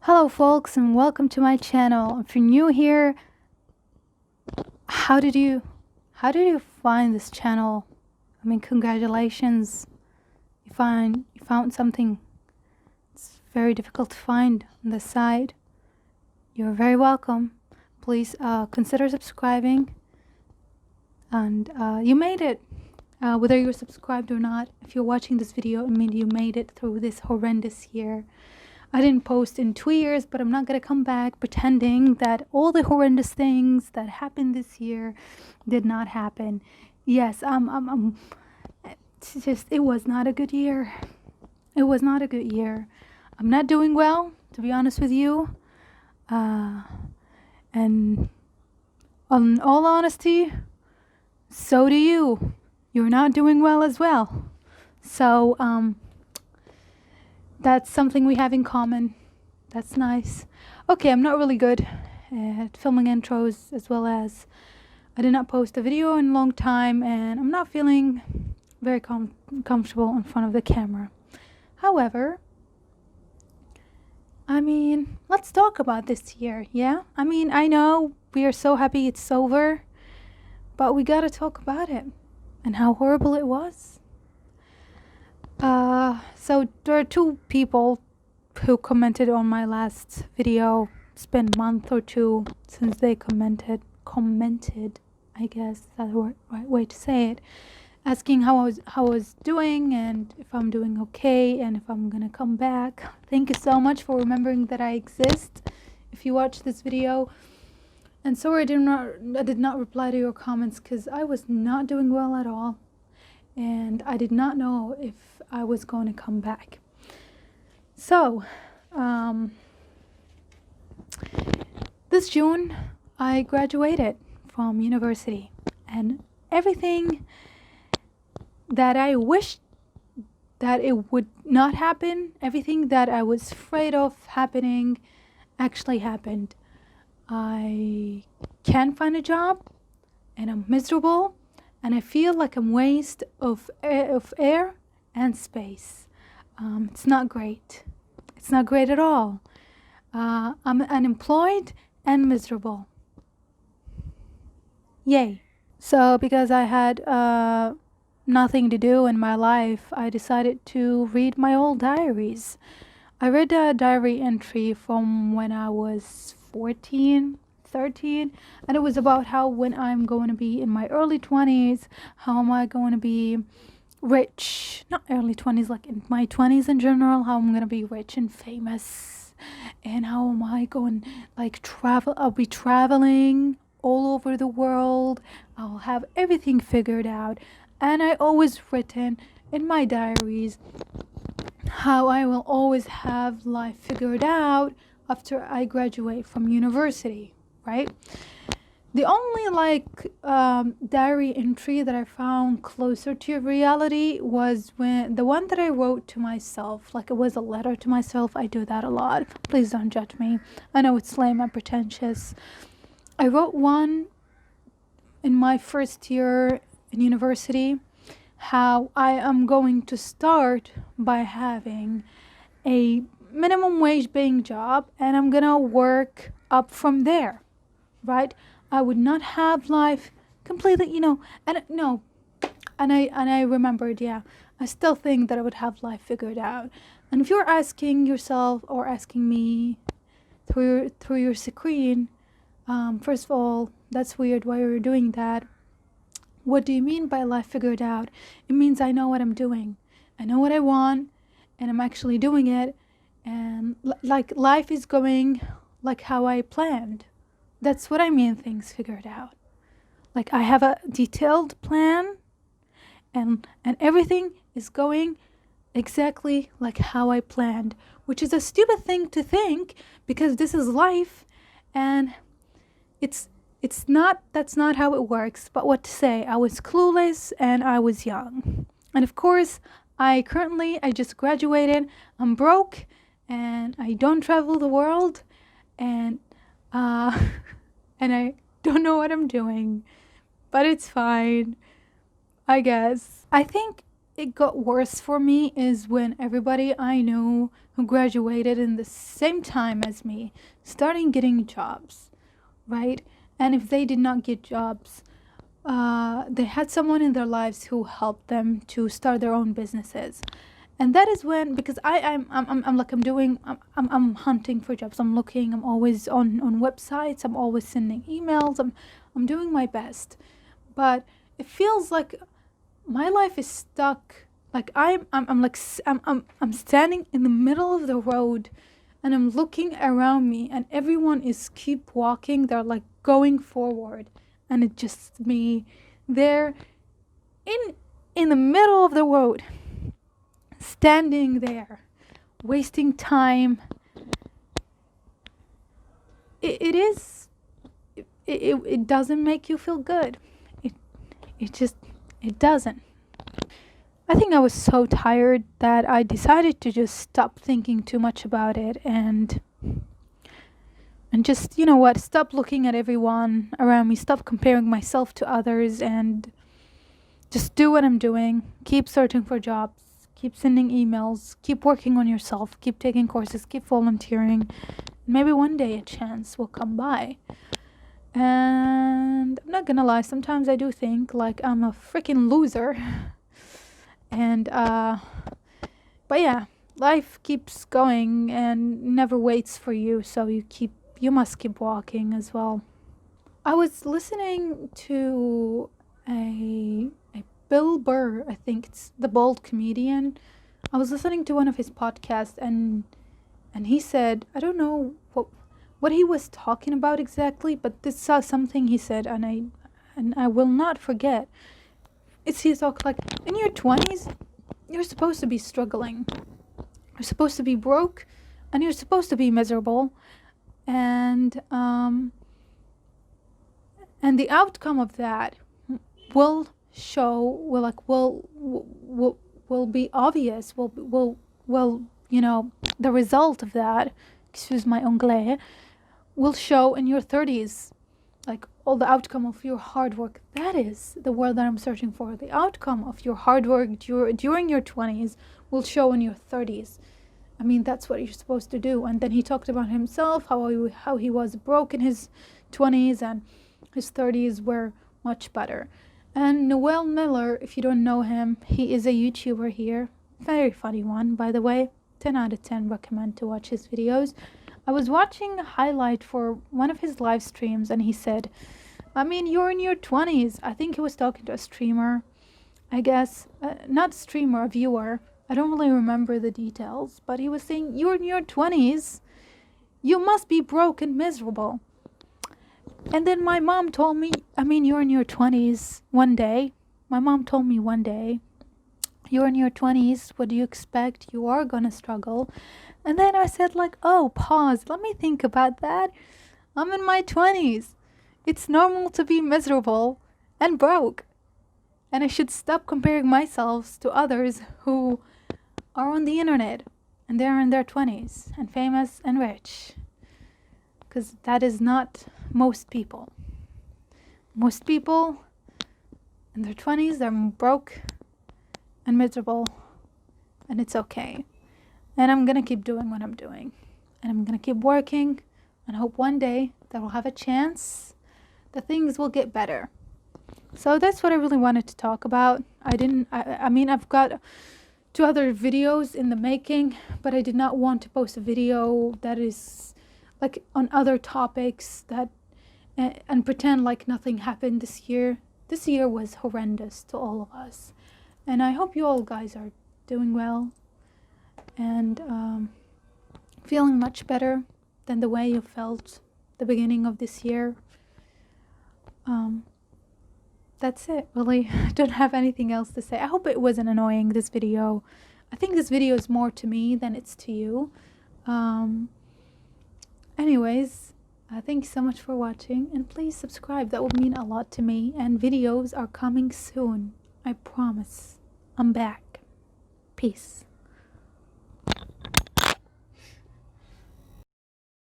Hello folks and welcome to my channel. If you're new here, how did you find this channel? I mean, congratulations. You found something. It's very difficult to find on this side. You're very welcome. Please consider subscribing. And you made it. Whether you're subscribed or not, if you're watching this video, it means you made it through this horrendous year. I didn't post in 2 years, but I'm not gonna come back pretending that all the horrendous things that happened this year did not happen. Yes, it was not a good year. It was not a good year. I'm not doing well, to be honest with you. And in all honesty, so do you. You're not doing well as well. So, that's something we have in common. That's nice. Okay, I'm not really good at filming intros, as well as I did not post a video in a long time, and I'm not feeling very comfortable in front of the camera. However, I mean, let's talk about this year, yeah? I mean, I know we are so happy it's over, but we gotta talk about it and how horrible it was. So there are two people who commented on my last video. It's been a month or two since they commented, I guess that's the right way to say it, asking how I was doing and if I'm doing okay and if I'm gonna come back. Thank you so much for remembering that I exist if you watch this video. And sorry I did not reply to your comments because I was not doing well at all. And I did not know if I was going to come back. So, this June, I graduated from university. And everything that I wished that it would not happen, everything that I was afraid of happening, actually happened. I can't find a job, and I'm miserable. And I feel like I'm waste of air and space. It's not great. It's not great at all. I'm unemployed and miserable. Yay. So because I had nothing to do in my life, I decided to read my old diaries. I read a diary entry from when I was 13, and it was about how when I'm going to be in my early 20s, how am I going to be rich, not early 20s, like in my 20s in general, how I'm going to be rich and famous, and how am I going, like, travel. I'll be traveling all over the world. I'll have everything figured out. And I always written in my diaries how I will always have life figured out after I graduate from university, right? The only diary entry that I found closer to reality was when the one that I wrote to myself, like it was a letter to myself. I do that a lot. Please don't judge me. I know it's lame and pretentious. I wrote one in my first year in university, how I am going to start by having a minimum wage paying job, and I'm gonna work up from there, right? I would not have life completely, and I remembered, yeah, I still think that I would have life figured out. And if you're asking yourself or asking me through your screen, first of all, that's weird. Why are you doing that? What do you mean by life figured out? It means I know what I'm doing. I know what I want, and I'm actually doing it. And like life is going like how I planned. That's what I mean, things figured out. Like I have a detailed plan, and everything is going exactly like how I planned, which is a stupid thing to think because this is life, and that's not how it works. But what to say, I was clueless and I was young. And of course, I just graduated, I'm broke, and I don't travel the world, and and I don't know what I'm doing, but it's fine, I guess. I think it got worse for me is when everybody I knew who graduated in the same time as me starting getting jobs, right? And if they did not get jobs, they had someone in their lives who helped them to start their own businesses. And that is when, because I'm hunting for jobs. I'm looking, I'm always on websites, I'm always sending emails, I'm doing my best. But it feels like my life is stuck. Like I'm standing in the middle of the road and I'm looking around me and everyone is keep walking. They're like going forward and it's just me there in the middle of the road, standing there, wasting time. It doesn't make you feel good. It doesn't. I think I was so tired that I decided to just stop thinking too much about it and just, you know what, stop looking at everyone around me, stop comparing myself to others, and just do what I'm doing. Keep searching for jobs, keep sending emails, keep working on yourself, keep taking courses, keep volunteering. Maybe one day a chance will come by. And I'm not gonna lie, sometimes I do think like I'm a freaking loser. And but yeah, life keeps going and never waits for you, so you must keep walking as well. I was listening to a Bill Burr, I think it's the bald comedian. I was listening to one of his podcasts and he said, I don't know what he was talking about exactly, but this is something he said, and I will not forget. It's he talk like, in your 20s, you're supposed to be struggling. You're supposed to be broke, and you're supposed to be miserable, and the outcome of that will be obvious. Will the result of that, excuse my anglais, will show in your 30s. Like all the outcome of your hard work. That is the word that I'm searching for. The outcome of your hard work during your 20s will show in your 30s. I mean, that's what you're supposed to do. And then he talked about himself, how he was broke in his 20s and his 30s were much better. And Noel Miller, if you don't know him, he is a YouTuber here. Very funny one, by the way. 10 out of 10 recommend to watch his videos. I was watching a highlight for one of his live streams and he said, I mean, you're in your 20s. I think he was talking to a streamer, I guess. Not streamer, a viewer. I don't really remember the details, but he was saying, you're in your 20s. You must be broke and miserable. And then my mom told me, I mean, you're in your 20s one day. My mom told me one day, you're in your 20s. What do you expect? You are going to struggle. And then I said like, oh, pause. Let me think about that. I'm in my 20s. It's normal to be miserable and broke. And I should stop comparing myself to others who are on the internet and they're in their 20s and famous and rich. Because that is not most people. Most people in their 20s, they're broke and miserable. And it's okay. And I'm going to keep doing what I'm doing. And I'm going to keep working and hope one day that we'll have a chance that things will get better. So that's what I really wanted to talk about. I mean, I've got 2 other videos in the making, but I did not want to post a video that is like on other topics that and pretend like nothing happened this year. This year was horrendous to all of us. And I hope you all guys are doing well and feeling much better than the way you felt the beginning of this year. That's it, really. I don't have anything else to say. I hope it wasn't annoying, this video. I think this video is more to me than it's to you. Anyways, thank you so much for watching, and please subscribe. That would mean a lot to me, and videos are coming soon. I promise. I'm back. Peace.